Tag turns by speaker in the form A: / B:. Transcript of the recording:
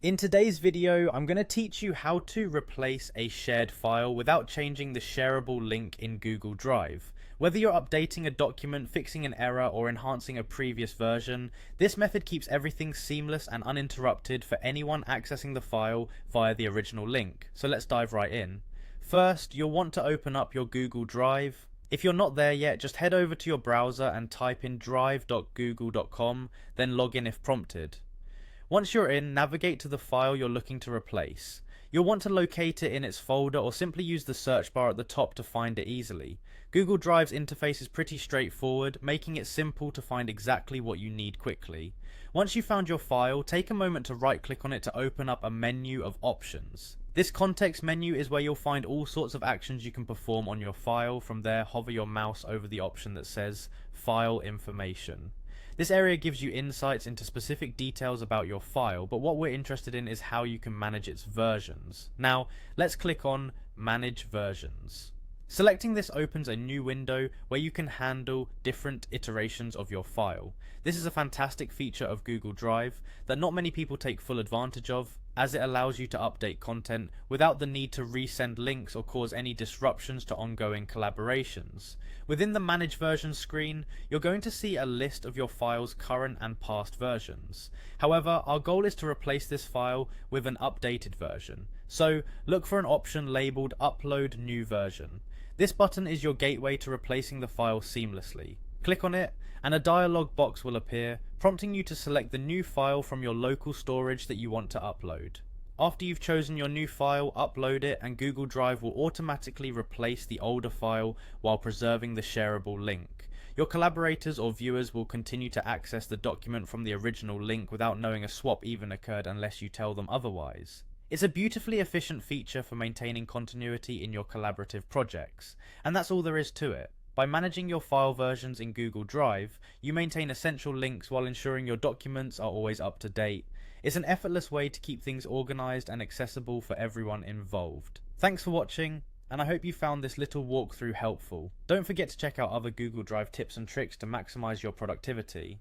A: In today's video, I'm going to teach you how to replace a shared file without changing the shareable link in Google Drive. Whether you're updating a document, fixing an error, or enhancing a previous version, this method keeps everything seamless and uninterrupted for anyone accessing the file via the original link. So let's dive right in. First, you'll want to open up your Google Drive. If you're not there yet, just head over to your browser and type in drive.google.com, then log in if prompted. Once you're in, navigate to the file you're looking to replace. You'll want to locate it in its folder or simply use the search bar at the top to find it easily. Google Drive's interface is pretty straightforward, making it simple to find exactly what you need quickly. Once you've found your file, take a moment to right-click on it to open up a menu of options. This context menu is where you'll find all sorts of actions you can perform on your file. From there, hover your mouse over the option that says File Information. This area gives you insights into specific details about your file, but what we're interested in is how you can manage its versions. Now, let's click on Manage Versions. Selecting this opens a new window where you can handle different iterations of your file. This is a fantastic feature of Google Drive that not many people take full advantage of, as it allows you to update content without the need to resend links or cause any disruptions to ongoing collaborations. Within the Manage Versions screen, you're going to see a list of your file's current and past versions. However, our goal is to replace this file with an updated version. So look for an option labeled Upload New Version. This button is your gateway to replacing the file seamlessly. Click on it, and a dialog box will appear, prompting you to select the new file from your local storage that you want to upload. After you've chosen your new file, upload it, and Google Drive will automatically replace the older file while preserving the shareable link. Your collaborators or viewers will continue to access the document from the original link without knowing a swap even occurred unless you tell them otherwise. It's a beautifully efficient feature for maintaining continuity in your collaborative projects, and that's all there is to it. By managing your file versions in Google Drive, you maintain essential links while ensuring your documents are always up to date. It's an effortless way to keep things organized and accessible for everyone involved. Thanks for watching, and I hope you found this little walkthrough helpful. Don't forget to check out other Google Drive tips and tricks to maximize your productivity.